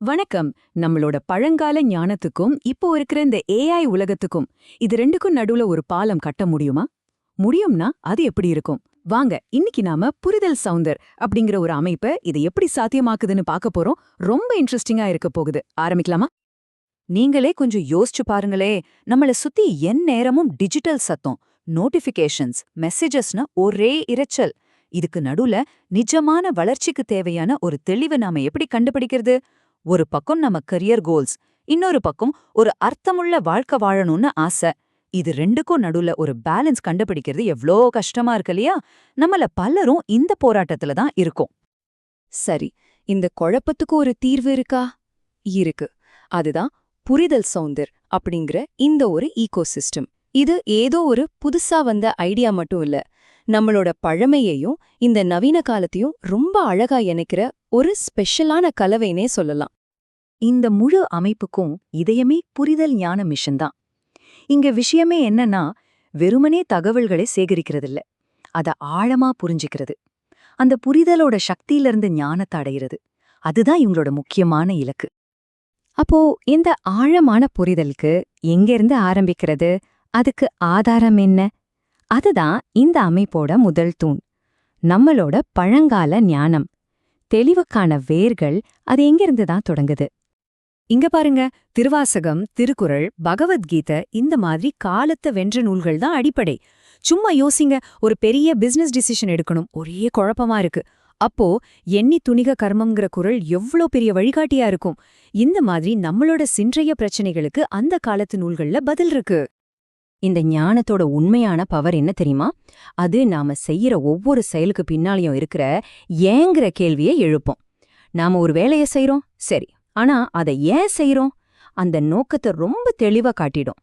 வணக்கம். நம்மளோட பழங்கால ஞானத்துக்கும் இப்போ இருக்கிற இந்த ஏஐ உலகத்துக்கும் இது ரெண்டுக்கும் நடுவுல ஒரு பாலம் கட்ட முடியுமா? முடியும்னா அது எப்படி இருக்கும்? வாங்க இன்னைக்கு நாம புரிதல் சவுந்தர் அப்படிங்கிற ஒரு அமைப்பை இதை எப்படி சாத்தியமாக்குதுன்னு பார்க்க போறோம். ரொம்ப இன்ட்ரெஸ்டிங்கா இருக்க போகுது. ஆரம்பிக்கலாமா? நீங்களே கொஞ்சம் யோசிச்சு பாருங்களே, நம்மள சுத்தி எந்நேரமும் டிஜிட்டல் சத்தம், நோட்டிஃபிகேஷன்ஸ், மெசேஜஸ்னு ஒரே இரைச்சல். இதுக்கு நடுவுல நிஜமான வளர்ச்சிக்கு தேவையான ஒரு தெளிவை நாம எப்படி கண்டுபிடிக்கிறது? ஒரு பக்கம் நம்ம கரியர் கோல்ஸ், இன்னொரு பக்கம் ஒரு அர்த்தமுள்ள வாழ்க்கை வாழணும்னு ஆசை. இது ரெண்டுக்கும் நடுவுல ஒரு பேலன்ஸ் கண்டுபிடிக்கிறது எவ்ளோ கஷ்டமா இருக்கு இல்லையா? நம்மள பலரும் இந்த போராட்டத்துல தான் இருக்கோம். சரி, இந்த குழப்பத்துக்கு ஒரு தீர்வு இருக்கா? இருக்கு. அதுதான் புரிதல் சவுந்தர் அப்படிங்கிற இந்த ஒரு ஈகோசிஸ்டம். இது ஏதோ ஒரு புதுசா வந்த ஐடியா மட்டும் இல்ல. நம்மளோட பழமையையும் இந்த நவீன காலத்தையும் ரொம்ப அழகா இணைக்கிற ஒரு ஸ்பெஷலான கலவைனே சொல்லலாம். இந்த முழு அமைப்புக்கும் இதயமே புரிதல் ஞான மிஷன் தான். இங்க விஷயமே என்னன்னா, வெறுமனே தகவல்களை சேகரிக்கிறதில்ல, அத ஆழமா புரிஞ்சுக்கிறது. அந்த புரிதலோட சக்தியிலிருந்து ஞானத்தை அடையிறது. அதுதான் இவங்களோட முக்கியமான இலக்கு. அப்போ இந்த ஆழமான புரிதலுக்கு எங்கிருந்து ஆரம்பிக்கிறது? அதுக்கு ஆதாரம் என்ன? அதுதான் இந்த அமைப்போட முதல் தூண். நம்மளோட பழங்கால ஞானம். தெளிவுக்கான வேர்கள் அது எங்கிருந்து தான் தொடங்குது? இங்க பாருங்க, திருவாசகம், திருக்குறள், பகவத்கீதை இந்த மாதிரி காலத்தை வென்ற நூல்கள் தான் அடிப்படை. சும்மா யோசிங்க, ஒரு பெரிய பிசினஸ் டிசிஷன் எடுக்கணும், ஒரே குழப்பமா இருக்கு. அப்போ எண்ணி துணிக கர்மம்ங்கிற குறள் எவ்ளோ பெரிய வழிகாட்டியா இருக்கும். இந்த மாதிரி நம்மளோட சின்றைய பிரச்சனைகளுக்கு அந்த காலத்து நூல்கள்ல பதில் இருக்கு. இந்த ஞானத்தோட உண்மையான பவர் என்ன தெரியுமா? அது நாம செய்யற ஒவ்வொரு செயலுக்கு பின்னாலையும் இருக்கிற ஏங்கிற கேள்வியை எழுப்போம். நாம ஒரு வேலையை செய்றோம், சரி, ஆனா அதை ஏன் செய்றோம்? அந்த நோக்கத்தை ரொம்ப தெளிவா காட்டிடும்.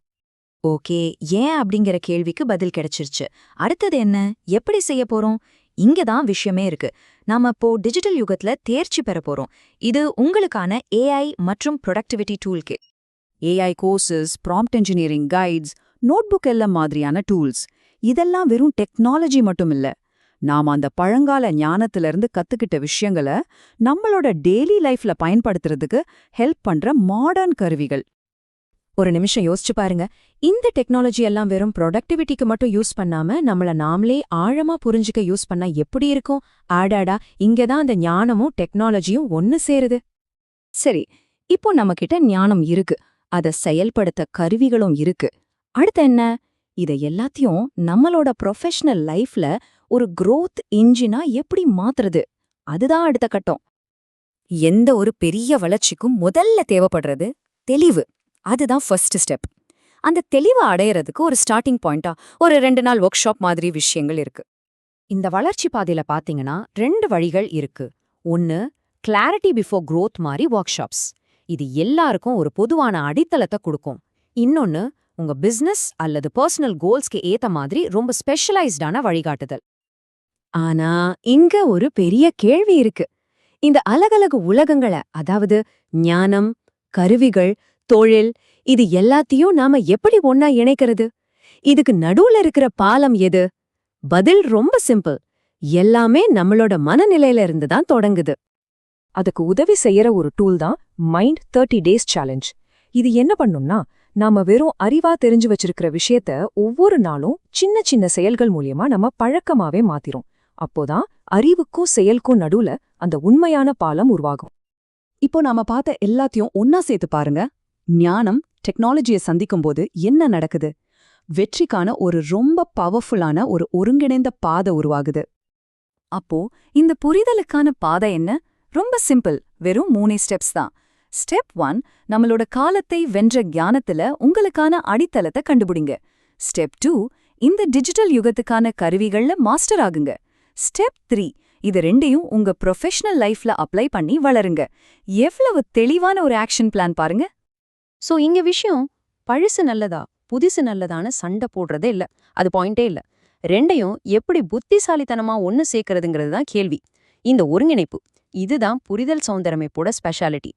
ஓகே, ஏன் அப்படிங்கிற கேள்விக்கு பதில் கிடைச்சிருச்சு. அடுத்தது என்ன? எப்படி செய்ய போறோம்? இங்க தான் விஷயமே இருக்கு. நாம இப்போ டிஜிட்டல் யுகத்துல தேர்ச்சி பெற போறோம். இது உங்களுக்கான ஏஐ மற்றும் productivity tool kit. AI courses, prompt engineering guides, notebook எல்லாம் மாதிரியான டூல்ஸ். இதெல்லாம் வெறும் டெக்னாலஜி மட்டும் இல்ல. நாம அந்த பழங்கால ஞானத்திலிருந்து கத்துக்கிட்ட விஷயங்களை நம்மளோட டெய்லி லைஃப்ல பயன்படுத்துறதுக்கு ஹெல்ப் பண்ற மாடர்ன் கருவிகள். ஒரு நிமிஷம் யோசிச்சு பாருங்க. இந்த டெக்னாலஜி எல்லாம் வெறும் ப்ரொடக்டிவிட்டிக்கு மட்டும் யூஸ் பண்ணாம நம்மள நாமளே ஆழமா புரிஞ்சுக்க யூஸ் பண்ணா எப்படி இருக்கும்? ஆடாடா, இங்கதான் அந்த ஞானமும் டெக்னாலஜியும் ஒன்னு சேருது. சரி, இப்போ நம்மகிட்ட ஞானம் இருக்கு, அத செயல்படுத்த கருவிகளும் இருக்கு. அடுத்து என்ன? இதை எல்லாத்தையும் நம்மளோட ப்ரொஃபஷனல் லைஃப்ல ஒரு growth இன்ஜினா எப்படி மாத்துறது? அதுதான் அடுத்த கட்டம். எந்த ஒரு பெரிய வளர்ச்சிக்கும் முதல்ல தேவைப்படுறது தெளிவு. அதுதான் ஃபர்ஸ்ட் ஸ்டெப். அந்த தெளிவை அடையறதுக்கு ஒரு ஸ்டார்டிங் பாயிண்டா ஒரு 2 நாள் ஒர்க் ஷாப் மாதிரி விஷயங்கள் இருக்கு. இந்த வளர்ச்சி பாதையில பாத்தீங்கன்னா 2 வழிகள் இருக்கு. ஒன்னு கிளாரிட்டி பிஃபோர் growth மாதிரி ஒர்க் ஷாப்ஸ். இது எல்லாருக்கும் ஒரு பொதுவான அடித்தளத்தை கொடுக்கும். இன்னொன்னு உங்க பிசினஸ் அல்லது பர்சனல் கோல்ஸ்க்கு ஏத்த மாதிரி ரொம்ப ஸ்பெஷலைஸ்டான வழிகாட்டுதல். ஆனா இங்க ஒரு பெரிய கேள்வி இருக்கு. இந்த அலகலகு உலகங்களை, அதாவது ஞானம், கருவிகள், தொழில், இது எல்லாத்தையும் நாம எப்படி ஒன்னா இணைக்கிறது? இதுக்கு நடுவுல இருக்கிற பாலம் எது? பதில் ரொம்ப சிம்பிள். எல்லாமே நம்மளோட மனநிலையில இருந்து தான் தொடங்குது. அதுக்கு உதவி செய்யற ஒரு டூல் தான் மைண்ட் 30 டேஸ் சேலஞ்ச். இது என்ன பண்ணும்னா, நாம வெறும் அறிவா தெரிஞ்சு வச்சிருக்கிற விஷயத்த ஒவ்வொரு நாளும் சின்ன சின்ன செயல்கள் மூலியமா நம்ம பழக்கமாவே மாத்திரும். அப்போதான் அறிவுக்கும் செயலுக்கும் நடுவுல அந்த உண்மையான பாலம் உருவாகும். இப்போ நாம பார்த்த எல்லாத்தையும் ஒன்னா சேர்த்து பாருங்க. ஞானம் டெக்னாலஜியை சந்திக்கும்போது என்ன நடக்குது? வெற்றிக்கான ஒரு ரொம்ப பவர்ஃபுல்லான ஒரு ஒருங்கிணைந்த பாதை உருவாகுது. அப்போ இந்த புரிதலுக்கான பாதை என்ன? ரொம்ப சிம்பிள். வெறும் 3 ஸ்டெப்ஸ் தான். ஸ்டெப் 1, நம்மளோட காலத்தை வென்ற ஞானத்துல உங்களுக்கான அடித்தளத்தை கண்டுபிடிங்க. ஸ்டெப் 2, இந்த டிஜிட்டல் யுகத்துக்கான கருவிகள்ல மாஸ்டர் ஆகுங்க. ஸ்டெப் 3, இது ரெண்டையும் உங்க ப்ரொஃபஷனல் லைஃப்ல அப்ளை பண்ணி வளருங்க. எவ்வளவு தெளிவான ஒரு ஆக்ஷன் பிளான் பாருங்க. சோ இங்க விஷயம் பழசு நல்லதா புதுசு நல்லதான்னு சண்டை போடுறதே இல்ல. அது பாயிண்டே இல்ல. ரெண்டையும் எப்படி புத்திசாலித்தனமா ஒன்னு சேர்க்கறதுங்கிறது தான் கேள்வி. இந்த ஒருங்கிணைப்பு, இதுதான் புரிதல் சௌந்தரமைப்போட ஸ்பெஷாலிட்டி.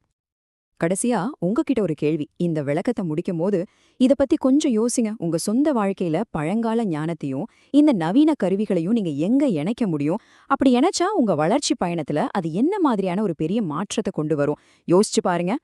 கடைசியா உங்ககிட்ட ஒரு கேள்வி. இந்த விளக்கத்தை முடிக்கும் போது இத பத்தி கொஞ்சம் யோசிங்க. உங்க சொந்த வாழ்க்கையில பழங்கால ஞானத்தையும் இந்த நவீன கருவிகளையும் நீங்க எங்க இணைக்க முடியும்? அப்படி இணைச்சா உங்க வளர்ச்சி பயணத்துல அது என்ன மாதிரியான ஒரு பெரிய மாற்றத்தை கொண்டு வரும்? யோசிச்சு பாருங்க.